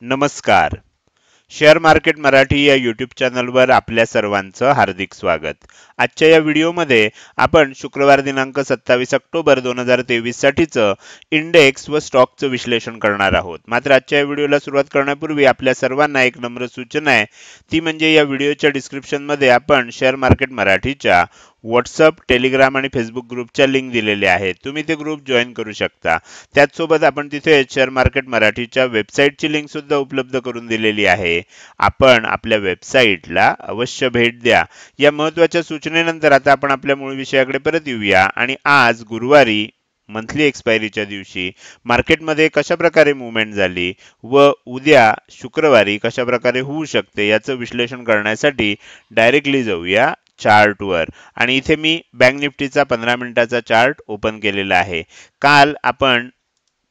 नमस्कार. Share market Marathi या YouTube चॅनलवर आपल्या सर्वांचं हार्दिक स्वागत. आजच्या या व्हिडिओमध्ये आपण शुक्रवार दिनांक 27 ऑक्टोबर 2023 साठीचं इंडेक्स व स्टॉकचं विश्लेषण करणार आहोत. मात्र आजच्या या व्हिडिओला सुरुवात करण्यापूर्वी आपल्या सर्वांना एक नम्र सूचना आहे, ती म्हणजे या व्हिडिओच्या डिस्क्रिप्शनमध्ये आपण शेअर मार्केट मराठीच्या व्हॉट्सअप, टेलिग्राम आणि फेसबुक ग्रुपच्या लिंक दिलेल्या आहेत. तुम्ही ते ग्रुप जॉईन करू शकता. त्याचसोबत आपण तिथे शेअर मार्केट मराठीच्या वेबसाईटची लिंक सुद्धा उपलब्ध करून दिलेली आहे. आपण आपल्या वेबसाईटला अवश्य भेट द्या. या महत्त्वाच्या सूचनेनंतर आता आपण आपल्या मूळ विषयाकडे परत येऊया आणि आज गुरुवारी मंथली एक्सपायरीच्या दिवशी मार्केटमध्ये कशा प्रकारे मूवमेंट झाली व उद्या शुक्रवारी कशा प्रकारे होऊ शकते याचं विश्लेषण करण्यासाठी डायरेक्टली जाऊया चार्टवर. आणि इथे मी बँक निफ्टीचा 15 मिनिटाचा चार्ट ओपन केलेला आहे. काल आपण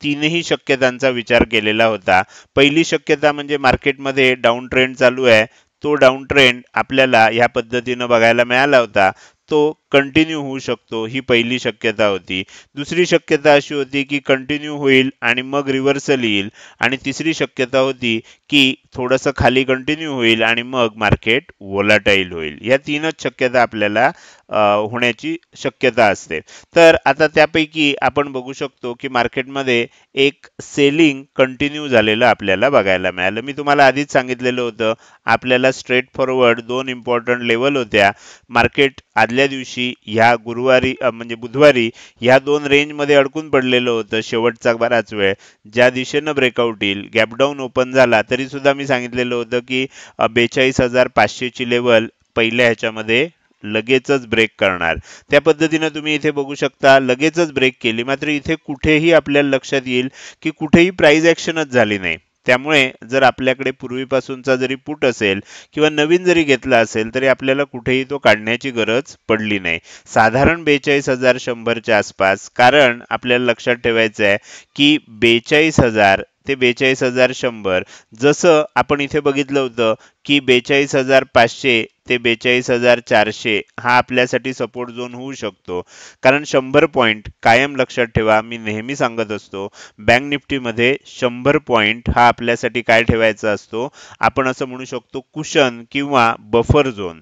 तीनही शक्यतांचा विचार केलेला होता. पहिली शक्यता म्हणजे मार्केटमध्ये डाऊन ट्रेंड चालू आहे, तो डाऊन ट्रेंड आपल्याला ह्या पद्धतीनं बघायला मिळाला होता, तो कंटिन्यू होऊ शकतो, ही पहिली शक्यता होती. दुसरी शक्यता अशी होती की कंटिन्यू होईल आणि मग रिव्हर्सल येईल. आणि तिसरी शक्यता होती की थोडंसं खाली कंटिन्यू होईल आणि मग मार्केट वोलाटाईल होईल. या तीनच शक्यता आपल्याला होण्याची शक्यता असते. तर आता त्यापैकी आपण बघू शकतो की मार्केटमध्ये एक सेलिंग कंटिन्यू झालेलं आपल्याला बघायला मिळालं. मी तुम्हाला आधीच सांगितलेलं होतं, आपल्याला स्ट्रेट फॉरवर्ड दोन इम्पॉर्टंट लेवल होत्या. मार्केट आदल्या दिवशी ह्या गुरुवारी म्हणजे बुधवारी ह्या दोन रेंजमध्ये अडकून पडलेलं होतं शेवटचा बराच वेळ. ज्या दिशेनं ब्रेकआउट येईल, गॅपडाऊन ओपन झाला तरी सुद्धा मी सांगितलेलं होतं की 42,500 ची लेवल पहिल्या ह्याच्यामध्ये लगेचच ब्रेक करणार. त्या पद्धतीने तुम्ही इथे बघू शकता, लगेचच ब्रेक केली. मात्र इथे कुठेही आपल्याला लक्षात येईल की कुठेही प्राइस ऍक्शनच झाली नाही. त्यामुळे जर आपल्याकडे पूर्वीपासूनचा जरी पुट असेल किंवा नवीन जरी घेतला असेल तरी आपल्याला कुठेही तो काढण्याची गरज पडली नाही. साधारण 42,100 च्या आसपास. कारण आपल्याला लक्षात ठेवायचं आहे की 42,000 ते 42,100 जसं आपण इथे बघितलं होतं की 42,500 ते 42,400 हा आपल्यासाठी सपोर्ट झोन होऊ शकतो. कारण 100 पॉइंट कायम लक्षात ठेवा, मी नेहमी सांगत असतो, बँक निफ्टीमध्ये 100 पॉइंट हा आपल्यासाठी काय ठेवायचा असतो, आपण असं म्हणू शकतो कुशन किंवा बफर झोन.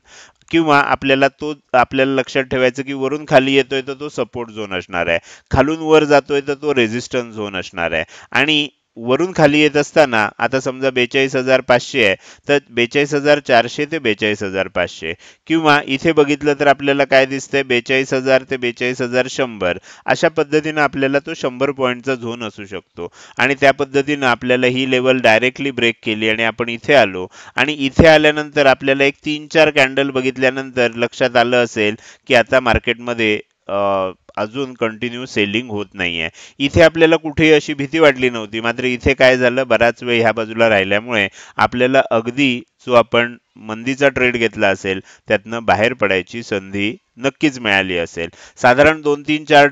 किंवा आपल्याला लक्षात ठेवायचं की वरून खाली येतोय तर तो सपोर्ट झोन असणार आहे, खालून वर जातोय तर तो रेझिस्टन्स झोन असणार आहे. आणि वरून खाली येत असताना आता समजा 42,500 आहे तर 42,400 ते 42,500 किंवा इथे बघितलं तर आपल्याला काय दिसतंय 42,000 ते 42,100 अशा पद्धतीने आपल्याला तो 100 पॉइंटचा झोन असू शकतो. आणि त्या पद्धतीनं आपल्याला ही लेवल डायरेक्टली ब्रेक केली आणि आपण इथे आलो. आणि इथे आल्यानंतर आपल्याला एक 3-4 कॅन्डल बघितल्यानंतर लक्षात आलं असेल की आता मार्केटमध्ये अजून कंटिन्यू सेलिंग होत नाहीये. इथे आपल्याला कुठेही अशी भीती वाटली नव्हती. मात्र इथे काय झालं, बराच वेळ ह्या बाजूला राहिल्यामुळे आपल्याला अगदी जो आपण मंदीचा ट्रेड घेतला असेल त्यातनं बाहेर पडायची संधी नक्कीच मिळाली असेल. साधारण 2-3-4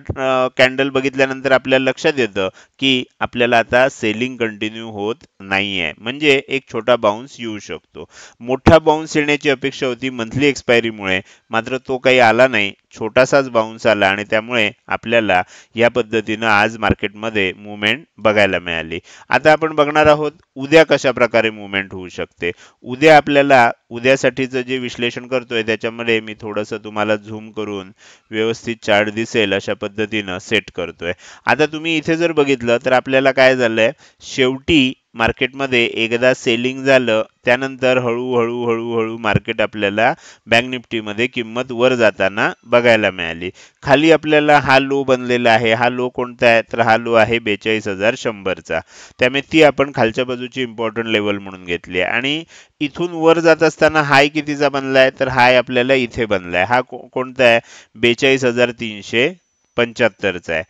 कॅन्डल बघितल्यानंतर आपल्याला लक्षात येतं की आपल्याला आता सेलिंग कंटिन्यू होत नाहीये, म्हणजे एक छोटा बाउन्स येऊ शकतो. मोठा बाउन्स येण्याची अपेक्षा होती मंथली एक्सपायरीमुळे, मात्र तो काही आला नाही. छोटासाच बाउन्स आला आणि त्यामुळे आपल्याला या पद्धतीनं आज मार्केटमध्ये मूवमेंट बघायला मिळाली. आता आपण बघणार आहोत उद्या कशा प्रकारे मूवमेंट होऊ शकते. उद्या आपल्याला उद्यासाठीचं जे विश्लेषण करतोय त्याच्यामध्ये मी थोडंसं तुम्हाला झूम करून व्यवस्थित चार्ट दिसेल अशा पद्धतीनं सेट करतोय. आता तुम्ही इथे जर बघितलं तर आपल्याला काय झालंय, शेवटी मार्केटमध्ये एकदा सेलिंग झालं त्यानंतर हळूहळू हळूहळू मार्केट आपल्याला बँक निफ्टीमध्ये किंमत वर जाताना बघायला मिळाली. खाली आपल्याला हा लो बनलेला आहे. हा लो कोणता आहे, तर हा लो आहे 42,100 चा. त्यामुळे ती आपण खालच्या बाजूची इम्पॉर्टंट लेवल म्हणून घेतली आहे. आणि इथून वर जात असताना हाय कितीचा बनलाय, तर हाय आपल्याला इथे बनलाय. हा कोणता आहे, 42,375 चा आहे.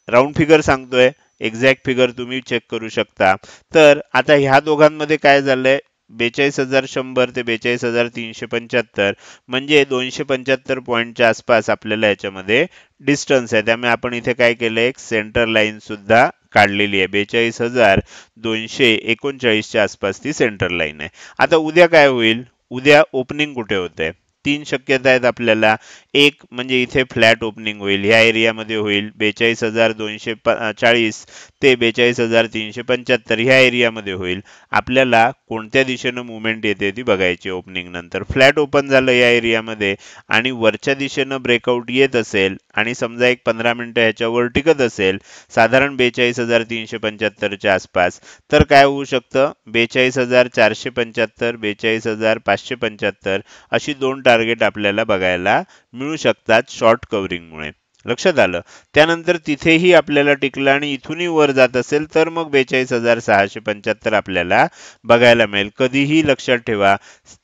राऊंड फिगर सांगतोय, एक्झॅक्ट फिगर तुम्ही चेक करू शकता. तर आता ह्या दोघांमध्ये काय झालंय, 42,100 ते 42,375 म्हणजे 275 पॉईंटच्या आसपास आपल्याला याच्यामध्ये डिस्टन्स आहे. त्यामुळे आपण इथे काय केलंय, एक सेंटर लाईन सुद्धा काढलेली आहे. 42,239 च्या आसपास ती सेंटर लाईन आहे. आता उद्या काय होईल, उद्या ओपनिंग कुठे होते, तीन शक्यता आहेत आपल्याला. एक म्हणजे इथे फ्लॅट ओपनिंग होईल, ह्या एरियामध्ये होईल 42,240 ते 42,375 ह्या एरियामध्ये होईल. आपल्याला कोणत्या दिशेनं मुवमेंट येते ती बघायची. ओपनिंग नंतर फ्लॅट ओपन झालं या एरियामध्ये आणि वरच्या दिशेनं ब्रेकआउट येत असेल आणि समजा एक 15 मिनिटं ह्याच्यावर टिकत असेल साधारण 42,375च्या आसपास, तर काय होऊ शकतं, 42,475 42,575 अशी दोन टार्गेट आपल्याला बघायला मिळू शकतात शॉर्ट कव्हरिंगमुळे. लक्षात आलं. त्यानंतर तिथेही आपल्याला टिकलं आणि इथूनही वर जात असेल तर मग 42,675 आपल्याला बघायला मिळेल. कधीही लक्षात ठेवा,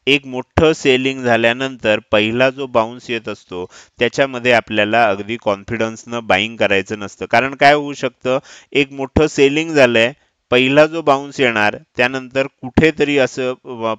एक मोठं सेलिंग झाल्यानंतर पहिला जो बाउन्स येत असतो त्याच्यामध्ये आपल्याला अगदी कॉन्फिडन्सनं बाईंग करायचं नसतं. कारण काय होऊ शकतं, एक मोठं सेलिंग झालंय, पहिला जो बाउन्स येणार त्यानंतर कुठेतरी असं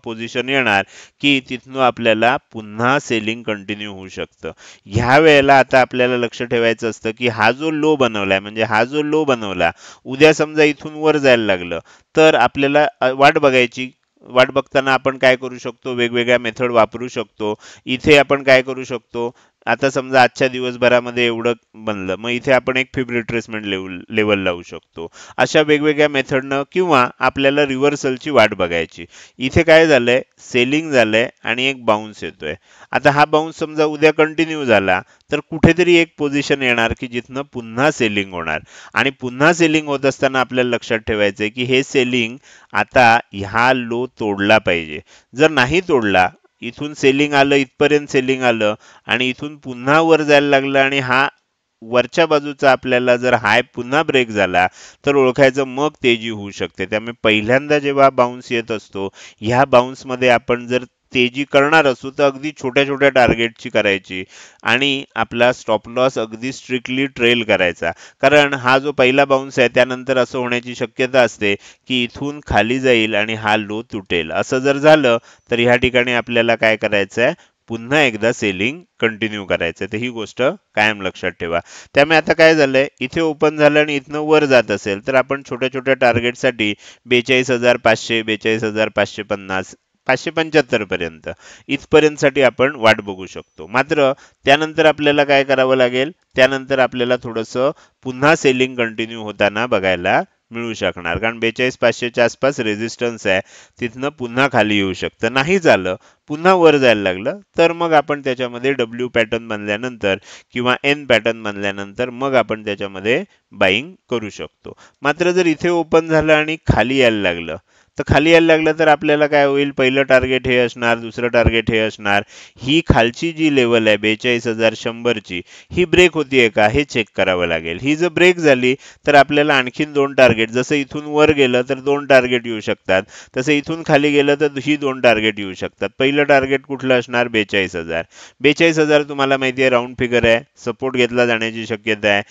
पोझिशन येणार की तिथनं आपल्याला पुन्हा सेलिंग कंटिन्यू होऊ शकतं. ह्या वेळेला आता आपल्याला लक्ष ठेवायचं असतं की हा जो लो बनवलाय, म्हणजे हा जो लो बनवला, उद्या समजा इथून वर जायला लागलं तर आपल्याला वाट बघायची. वाट बघताना आपण काय करू शकतो, वेगवेगळ्या मेथड वापरू शकतो. इथे आपण काय करू शकतो, आता समजा आजच्या दिवसभरामध्ये एवढं बनलं, मग इथे आपण एक फिब रिट्रेसमेंट लेवल लावू शकतो. अशा वेगवेगळ्या मेथडनं किंवा आपल्याला रिव्हर्सलची वाट बघायची. इथे काय झालंय, सेलिंग झालंय आणि एक बाउन्स येतोय. आता हा बाउन्स समजा उद्या कंटिन्यू झाला तर कुठेतरी एक पोझिशन येणार की जिथनं पुन्हा सेलिंग होणार आणि पुन्हा सेलिंग होत असताना आपल्याला लक्षात ठेवायचंय की हे सेलिंग आता ह्या लो तोडला पाहिजे. जर नाही तोडला, इथून सेलिंग आलं, इथपर्यंत सेलिंग आलं आणि इथून पुन्हा वर जायला लागलं आणि हा वरच्या बाजूचा आपल्याला जर हाय पुन्हा ब्रेक झाला तर ओळखायचं मग तेजी होऊ शकते. त्यामुळे पहिल्यांदा जेव्हा बाउन्स येत असतो, ह्या बाउन्स मध्ये आपण जर तेजी करणार असू तर अगदी छोट्या छोट्या टार्गेटची करायची आणि आपला स्टॉप लॉस अगदी स्ट्रिक्टली ट्रेल करायचा. कारण हा जो पहिला बाउन्स आहे त्यानंतर असं होण्याची शक्यता असते की इथून खाली जाईल आणि हा लो तुटेल. असं जर झालं तर ह्या ठिकाणी आपल्याला काय करायचं आहे, पुन्हा एकदा सेलिंग कंटिन्यू करायचं. तर ही गोष्ट कायम लक्षात ठेवा. त्यामुळे आता काय झालंय, इथे ओपन झालं आणि इथनं वर जात असेल तर आपण छोट्या छोट्या टार्गेटसाठी 42,500 42,550 575 पर्यंत इथपर्यंतसाठी आपण वाट बघू शकतो. मात्र त्यानंतर आपल्याला काय करावं लागेल, त्यानंतर आपल्याला थोडंसं पुन्हा सेलिंग कंटिन्यू होताना बघायला मिळू शकणार. कारण 42,500च्या आसपास रेजिस्टन्स आहे, तिथनं पुन्हा खाली येऊ शकतं. नाही झालं, पुन्हा वर जायला लागलं तर मग आपण त्याच्यामध्ये डब्ल्यू पॅटर्न बनल्यानंतर किंवा एन पॅटर्न बनल्यानंतर मग आपण त्याच्यामध्ये बाईंग करू शकतो. मात्र जर इथे ओपन झालं आणि खाली यायला लागलं तर खाली यायला लागलं तर आपल्याला काय होईल, पहिलं टार्गेट हे असणार, दुसरं टार्गेट हे असणार. ही खालची जी लेवल आहे 42,100 ची, ही ब्रेक होतीये का हे चेक करावं लागेल. ही जर ब्रेक झाली तर आपल्याला आणखीन दोन टार्गेट, जसं इथून वर गेलं तर दोन टार्गेट येऊ शकतात, तसं इथून खाली गेलं तर ही दोन टार्गेट येऊ शकतात. पहिलं टार्गेट कुठलं असणार, 42,000. 42,000 तुम्हाला माहिती आहे राऊंड फिगर आहे, सपोर्ट घेतला जाण्याची शक्यता आहे.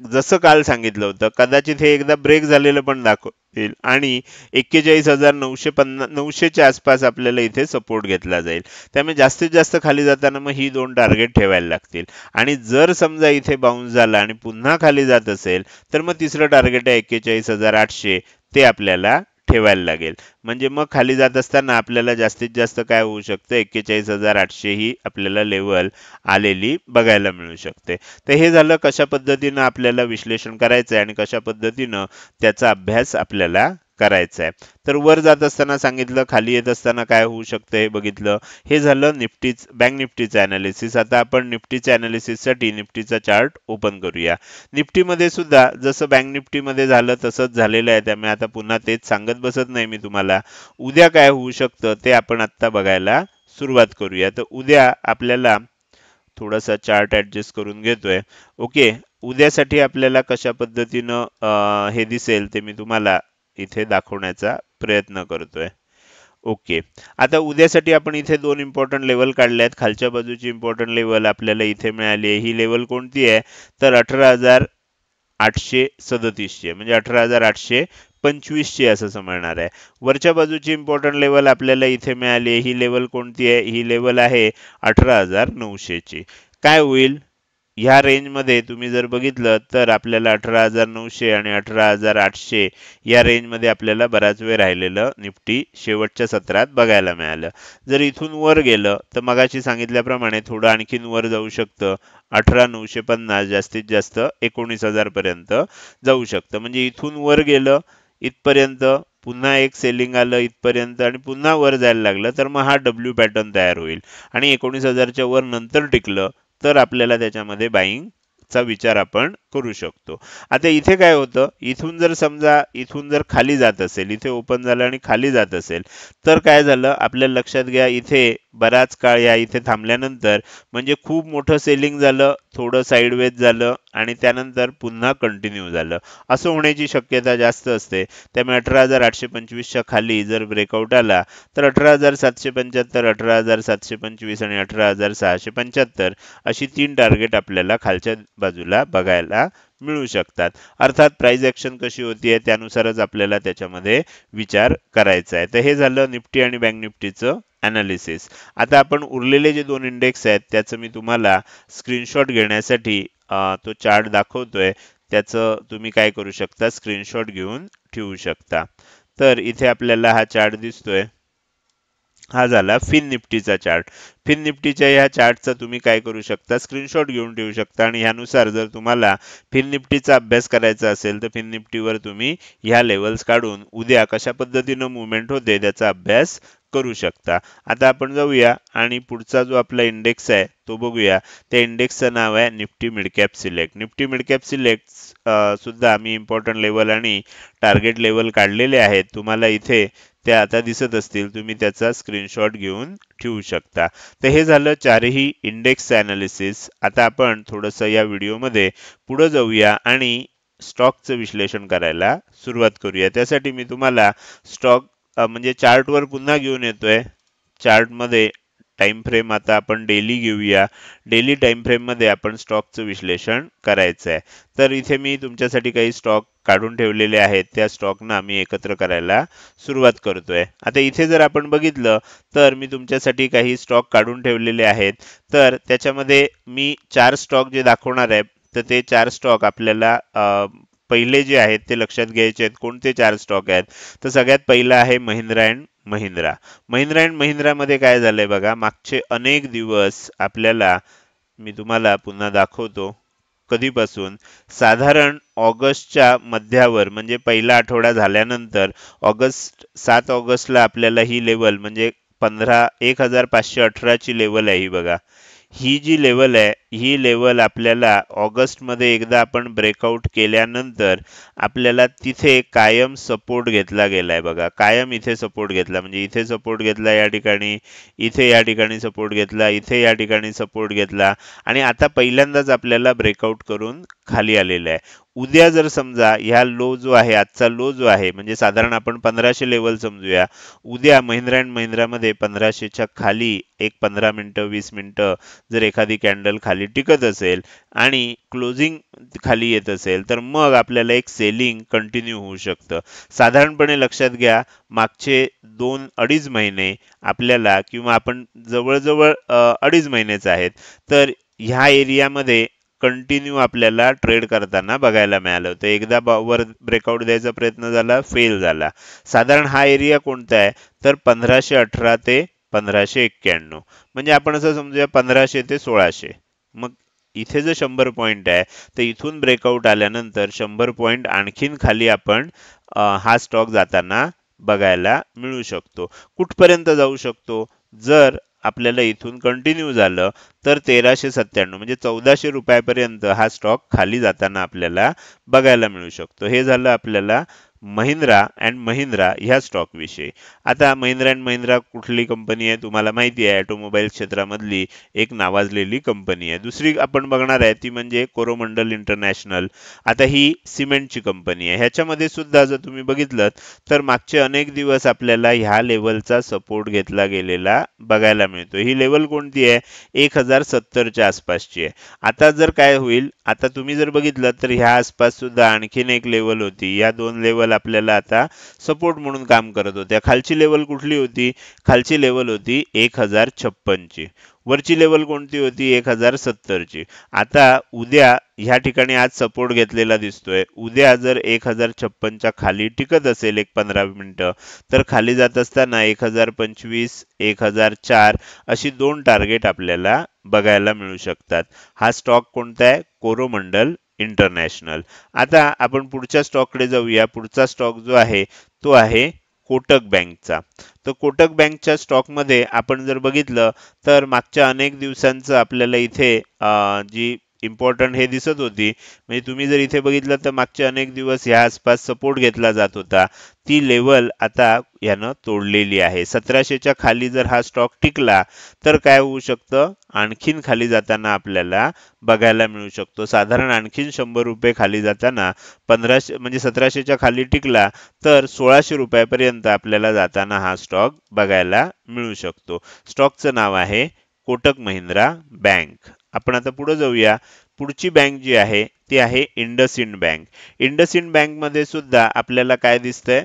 जसं काल सांगितलं होतं, कदाचित हे एकदा ब्रेक झालेलं पण दाखवतील आणि 41,950 900च्या आसपास आपल्याला इथे सपोर्ट घेतला जाईल. त्यामुळे जास्तीत जास्त खाली जाताना मग ही दोन टार्गेट ठेवायला लागतील. आणि जर समजा इथे बाउन्स झाला आणि पुन्हा खाली जात असेल तर मग तिसरं टार्गेट आहे 41,800, ते आपल्याला ठेवायला लागेल. म्हणजे मग खाली जात असताना आपल्याला जास्तीत जास्त काय होऊ शकतं, 41,800 ही आपल्याला लेवल आलेली बघायला मिळू शकते. तर हे झालं कशा पद्धतीनं आपल्याला विश्लेषण करायचं आहे आणि कशा पद्धतीनं त्याचा अभ्यास आपल्याला करायचा आहे. तर वर जात असताना सांगितलं, खाली येत असताना काय होऊ शकतं हे बघितलं. हे झालं बँक निफ्टीचं अनालिसिस. आता आपण निफ्टीच्या अनालिसिससाठी निफ्टीचा चार्ट ओपन करूया. निफ्टीमध्ये सुद्धा जसं बँक निफ्टीमध्ये झालं तसंच झालेलं आहे. त्यामुळे आता पुन्हा तेच सांगत बसत नाही मी तुम्हाला. उद्या काय होऊ शकतं ते आपण आत्ता बघायला सुरुवात करूया. तर उद्या आपल्याला थोडासा चार्ट ऍडजस्ट करून घेतोय. ओके, उद्यासाठी आपल्याला कशा पद्धतीनं हे दिसेल ते मी तुम्हाला इथे दाखवण्याचा प्रयत्न करतोय. ओके, आता उद्यासाठी आपण इथे दोन इम्पॉर्टंट लेवल काढले आहेत. खालच्या बाजूची इम्पॉर्टंट लेवल आपल्याला इथे मिळाली आहे. ही लेवल कोणती आहे तर 18,837 म्हणजे 18,825 ची असं समजणार आहे. वरच्या बाजूची इम्पॉर्टंट लेवल आपल्याला इथे मिळाली आहे. ही लेवल कोणती आहे, ही लेवल आहे 18,900 ची. काय होईल, ह्या रेंजमध्ये तुम्ही जर बघितलं तर आपल्याला 18,900 आणि 18,800 या रेंजमध्ये आपल्याला बराच वेळ राहिलेलं निफ्टी शेवटच्या सत्रात बघायला मिळालं. जर इथून वर गेलं तर मगाशी सांगितल्याप्रमाणे थोडं आणखीन वर जाऊ शकतं. 18,950 जास्तीत जास्त 19,000 पर्यंत जाऊ शकतं. म्हणजे इथून वर गेलं इथपर्यंत, पुन्हा एक सेलिंग आलं इथपर्यंत आणि पुन्हा वर जायला लागलं तर मग हा डब्ल्यू पॅटर्न तयार होईल आणि 19,000च्या वर नंतर टिकलं तर आपल्याला त्याच्यामध्ये बाईंग चा विचार आपण करू शकतो. आता इथे काय होतं, इथून जर समजा इथून जर खाली जात असेल, इथे ओपन झालं आणि खाली जात असेल तर काय झालं आपल्या लक्षात घ्या, इथे बराच काळ या इथे थांबल्यानंतर म्हणजे खूप मोठं सेलिंग झालं, थोडं साईडवेज झालं आणि त्यानंतर पुन्हा कंटिन्यू झालं, असं होण्याची शक्यता जास्त असते. त्यामुळे 18,825च्या खाली जर ब्रेकआउट आला तर 18,775, 18,725 आणि 18,675 अशी 3 टार्गेट आपल्याला खालच्या बाजूला बघायला मिळू शकतात. अर्थात प्राइस ऍक्शन कशी होतीये त्यानुसारच आपल्याला त्याच्यामध्ये विचार करायचा आहे. तर हे झालं निफ्टी आणि बँक निफ्टीचं अनालिसिस. आता आपण उरलेले जे 2 इंडेक्स आहेत त्याचं मी तुम्हाला स्क्रीनशॉट घेण्यासाठी तो चार्ट दाखवतोय. त्याचं तुम्ही काय करू शकता, स्क्रीनशॉट घेऊन ठेवू शकता. तर इथे आपल्याला हा चार्ट दिसतोय, हा झाला फिन निफ्टीचा चार्ट. फिन निफ्टीच्या ह्या चार्टचा तुम्ही काय करू शकता, स्क्रीनशॉट घेऊन ठेवू शकता आणि ह्यानुसार जर तुम्हाला फिन निफ्टीचा अभ्यास करायचा असेल तर फिन निफ्टीवर तुम्ही ह्या लेवल्स काढून उद्या कशा पद्धतीनं मुवमेंट होते त्याचा अभ्यास करू शकता. आता आपण जाऊया आणि पुढचा जो आपला इंडेक्स आहे तो बघूया. त्या इंडेक्सचं नाव आहे Nifty mid cap select. Nifty mid cap select सुद्धा आम्ही इम्पॉर्टंट लेवल आणि टार्गेट लेवल काढलेले आहेत. तुम्हाला इथे त्या आता दिसत असतील, तुम्ही त्याचा स्क्रीनशॉट घेऊन ठेवू शकता. तर हे झालं चारही इंडेक्स अनालिसिस. आता आपण थोडंसं या व्हिडिओमध्ये पुढे जाऊया आणि स्टॉकचं विश्लेषण करायला सुरुवात करूया. त्यासाठी मी तुम्हाला स्टॉक म्हणजे चार्टवर पुन्हा घेऊन येतोय. चार्टमध्ये टाइम फ्रेम आता आपण डेली घेऊया. डेली टाइम फ्रेम मध्ये आपण स्टॉकचं विश्लेषण करायचं आहे. तर इथे मी तुमच्यासाठी काही स्टॉक काढून ठेवलेले आहेत, त्या स्टॉकना आम्ही एकत्र करायला सुरुवात करतोय. आता इथे जर आपण बघितलं तर मी तुमच्यासाठी काही स्टॉक काढून ठेवलेले आहेत. तर त्याच्यामध्ये मी 4 स्टॉक जे दाखवणार आहे तर ते 4 स्टॉक आपल्याला पहिले जे आहेत ते लक्षात घ्यायचे आहेत. कोणते 4 स्टॉक आहेत, तर सगळ्यात पहिला आहे महिंद्रा अँड महिंद्रा. महिंद्रा अँड महिंद्रामध्ये काय झालंय बघा, मागचे अनेक दिवस आपल्याला मी तुम्हाला पुन्हा दाखवतो कधीपासून, साधारण ऑगस्टच्या मध्यावर म्हणजे पहिला आठवडा झाल्यानंतर 7 ऑगस्टला आपल्याला ही लेवल म्हणजे 15,518 ची लेवल आहे ही बघा. ही जी लेवल आहे ही लेवल आपल्याला ऑगस्ट मध्ये एकदा आपण ब्रेकआउट केल्यानंतर आपल्याला तिथे कायम सपोर्ट घेतला गेलाय बघा. कायम इथे सपोर्ट घेतला म्हणजे इथे सपोर्ट घेतला या ठिकाणी, इथे या ठिकाणी सपोर्ट घेतला, इथे या ठिकाणी सपोर्ट घेतला आणि आता पहिल्यांदाच आपल्याला ब्रेकआउट करून खाली आलेला आहे. उद्या जर समजा ह्या लो जो आहे, आजचा लो जो आहे म्हणजे साधारण आपण 1500 लेवल समजूया, उद्या महिंद्रा अँड महिंद्रामध्ये 1500च्या खाली एक 15 मिनिटं 20 मिनिटं जर एखादी कॅन्डल खाली टिकत असेल आणि क्लोजिंग खाली येत असेल तर मग आपल्याला एक सेलिंग कंटिन्यू होऊ शकतं. साधारणपणे लक्षात घ्या, मागचे 2-2.5 महिने आपल्याला किंवा आपण जवळजवळ 2.5 महिनेच आहेत तर ह्या एरियामध्ये कंटिन्यू आपल्याला ट्रेड करताना बघायला मिळालं होतं. एकदा वर ब्रेकआउट द्यायचा प्रयत्न झाला, फेल झाला. साधारण हा एरिया कोणता आहे तर 1518 ते 1591, म्हणजे आपण असं समजूया 1500 ते 1600. मग इथे जर 100 पॉइंट आहे तर इथून ब्रेकआउट आल्यानंतर 100 पॉइंट आणखीन खाली आपण हा स्टॉक जाताना बघायला मिळू शकतो. कुठपर्यंत जाऊ शकतो, जर आपल्याला इथून कंटिन्यू झालं तर 1397 म्हणजे 1400 रुपयापर्यंत हा स्टॉक खाली जाताना आपल्याला बघायला मिळू शकतो. हे झालं आपल्याला महिंद्रा अँड महिंद्रा ह्या स्टॉक विषयी. आता महिंद्रा अँड महिंद्रा कुठली कंपनी आहे तुम्हाला माहिती आहे, ऑटोमोबाईल क्षेत्रामधली एक नावाजलेली कंपनी आहे. दुसरी आपण बघणार आहे ती म्हणजे कोरोमंडल इंटरनॅशनल. आता ही सिमेंटची कंपनी आहे. ह्याच्यामध्ये सुद्धा जर तुम्ही बघितलं तर मागचे अनेक दिवस आपल्याला ह्या लेवलचा सपोर्ट घेतला गेलेला बघायला मिळतो. ही लेवल कोणती आहे, 1070च्या आसपासची आहे. आता जर काय होईल, आता तुम्ही जर बघितलं तर ह्या आसपास सुद्धा आणखीन एक लेवल होती. या 2 लेवल लेवल आपल्याला आता सपोर्ट म्हणून काम करत होत्या. खालची लेवल कुठली होती? खालची लेवल होती 1056 ची. वरची लेवल कोणती होती? 1070 ची. आता उद्या ह्या ठिकाणी आज सपोर्ट घेतलेला दिसतोय. उद्या जर 1056 च्या खाली टिकत असेल एक 15 मिनिटं, तर खाली जात असताना 1025, 1004 अशी दोन टार्गेट आपल्याला बघायला मिळू शकतात. हा स्टॉक कोणता आहे? कोरोमंडल इंटरनॅशनल. आता आपण पुढच्या स्टॉककडे जाऊया. पुढचा स्टॉक जो आहे तो आहे कोटक बँकचा. तर कोटक बँकच्या स्टॉकमध्ये आपण जर बघितलं तर मागच्या अनेक दिवसांचं आपल्याला इथे जी इम्पॉर्टंट हे दिसत होती. म्हणजे तुम्ही जर इथे बघितलं तर मागचे अनेक दिवस ह्या आसपास सपोर्ट घेतला जात होता. ती लेवल आता यानं तोडलेली आहे. 1700च्या खाली जर हा स्टॉक टिकला तर काय होऊ शकतं? आणखीन खाली जाताना आपल्याला बघायला मिळू शकतो. साधारण आणखीन 100 रुपये खाली जाताना 1500 म्हणजे 1700च्या खाली टिकला तर 1600 रुपयापर्यंत आपल्याला जाताना हा स्टॉक बघायला मिळू शकतो. स्टॉकचं नाव आहे कोटक महिंद्रा बँक. आपण आता पुढे जाऊया. पुढची बँक जी आहे ती आहे इंडसइंड बँक. इंडसइंड बँक मध्ये सुद्धा आपल्याला काय दिसतंय?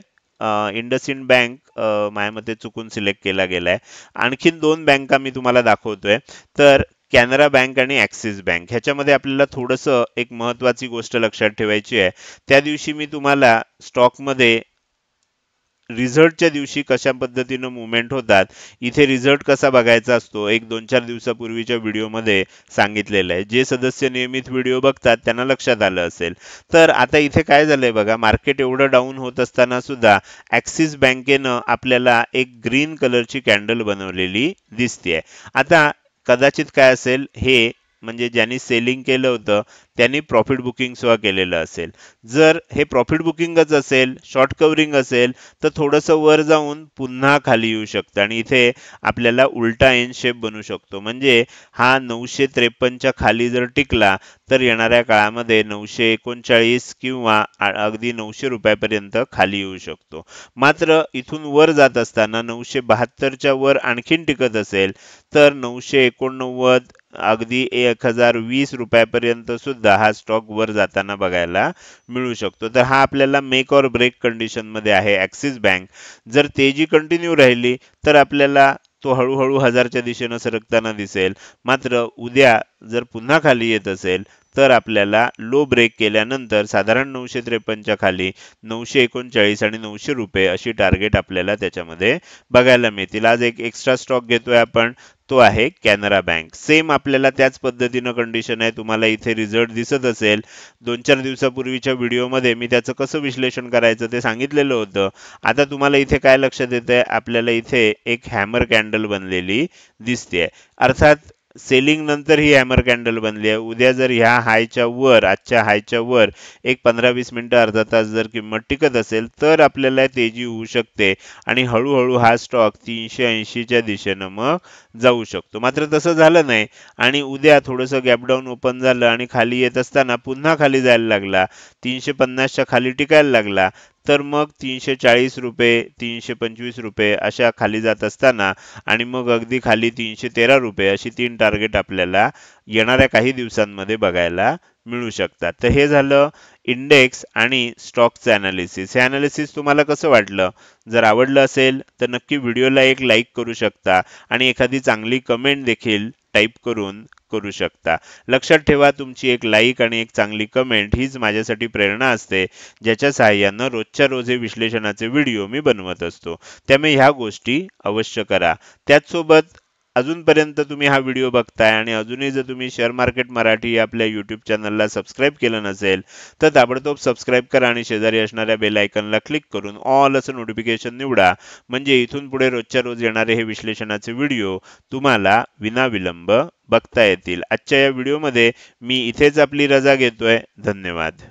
इंडसइंड बँक माझ्या मते चुकून सिलेक्ट केला गेलाय. आणखीन दोन बँका मी तुम्हाला दाखवतोय. तर कॅनरा बँक आणि ऍक्सिस बँक ह्याच्यामध्ये आपल्याला थोडंसं एक महत्वाची गोष्ट लक्षात ठेवायची आहे. त्या दिवशी मी तुम्हाला स्टॉकमध्ये रिझल्टच्या दिवशी कशा पद्धतीनं मुवमेंट होतात, इथे रिझल्ट कसा बघायचा असतो, एक 2-4 दिवसापूर्वीच्या व्हिडिओमध्ये सांगितलेलं आहे. जे सदस्य नियमित व्हिडिओ बघतात त्यांना लक्षात आलं असेल. तर आता इथे काय झालंय बघा, मार्केट एवढं डाऊन होत असताना सुद्धा ऍक्सिस बँकेनं आपल्याला एक ग्रीन कलरची कॅन्डल बनवलेली दिसतेय. आता कदाचित काय असेल, हे म्हणजे ज्यांनी सेलिंग केलं होतं त्यांनी प्रॉफिट बुकिंग सुद्धा केलेलं असेल. जर हे प्रॉफिट बुकिंगच असेल, शॉर्ट कव्हरिंग असेल, तर थोडंसं वर जाऊन पुन्हा खाली येऊ शकतं आणि इथे आपल्याला उलटा एन शेप बनू शकतो. म्हणजे हा 953च्या खाली जर टिकला तर येणाऱ्या काळामध्ये 939 किंवा अगदी 900 रुपयापर्यंत खाली येऊ शकतो. मात्र इथून वर जात असताना 972च्या वर आणखीन टिकत असेल तर 989 अगदी 1020 रुपयापर्यंत सुद्धा हा स्टॉक वर जाताना बघायला मिळू शकतो. तर हा आपल्याला मेक ऑर ब्रेक कंडिशन मध्ये आहे ऍक्सिस बँक. जर तेजी कंटिन्यू राहिली तर आपल्याला तो हळूहळू 1000च्या दिशेनं सरकताना दिसेल. मात्र उद्या जर पुन्हा खाली येत असेल तर आपल्याला लो ब्रेक केल्यानंतर साधारण 953च्या खाली 939 आणि 900 रुपये अशी टार्गेट आपल्याला त्याच्यामध्ये बघायला मिळतील. आज एक एक्स्ट्रा स्टॉक घेतोय आपण, तो आहे कॅनरा बँक. सेम आपल्याला त्याच पद्धतीनं कंडिशन आहे. तुम्हाला इथे रिझल्ट दिसत असेल. 2-4 दिवसापूर्वीच्या व्हिडिओमध्ये मी त्याचं कसं विश्लेषण करायचं ते सांगितलेलं होतं. आता तुम्हाला इथे काय लक्षात येतंय? आपल्याला इथे एक हॅमर कॅन्डल बनलेली दिसतेय. अर्थात सेलिंग नंतर ही हॅमर कॅन्डल बनली आहे. उद्या जर ह्या हायच्या वर, आजच्या हायच्या वर एक 15-20 मिनिटं, अर्धा तास जर किंमत टिकत असेल तर आपल्याला तेजी होऊ शकते आणि हळूहळू हा स्टॉक 380च्या दिशेनं मग जाऊ शकतो. मात्र तसं झालं नाही आणि उद्या थोडंसं गॅपडाऊन ओपन झालं आणि खाली येत असताना पुन्हा खाली जायला लागला, 350च्या खाली टिकायला लागला, तर मग 340 रुपये, 325 रुपये अशा खाली जात असताना आणि मग अगदी खाली 313 रुपये अशी 3 टार्गेट आपल्याला येणाऱ्या काही दिवसांमध्ये बघायला मिळू शकतात. तर हे झालं इंडेक्स आणि स्टॉकचं अनालिसिस. हे अनालिसिस तुम्हाला कसं वाटलं? जर आवडलं असेल तर नक्की व्हिडिओला एक लाईक करू शकता आणि एखादी चांगली कमेंट देखील टाईप करून करू शकता. लक्षात ठेवा, तुमची एक लाईक आणि एक चांगली कमेंट हीच माझ्यासाठी प्रेरणा असते, ज्याच्या सहाय्यानं रोजच्या रोज हे विश्लेषणाचे व्हिडिओ मी बनवत असतो. त्यामुळे ह्या गोष्टी अवश्य करा. त्याचसोबत अजूनपर्यंत तुम्ही हा व्हिडिओ बघताय आणि अजूनही जर तुम्ही शेअर मार्केट मराठी या आपल्या यूट्यूब चॅनलला सबस्क्राईब केलं नसेल तर ताबडतोब सबस्क्राईब करा आणि शेजारी असणाऱ्या बेल आयकॉनला क्लिक करून ऑल असं नोटिफिकेशन निवडा. म्हणजे इथून पुढे रोजच्या रोज येणारे हे विश्लेषणाचे व्हिडिओ तुम्हाला विनाविलंब बघता येतील. आजच्या या व्हिडिओमध्ये मी इथेच आपली रजा घेतोय. धन्यवाद.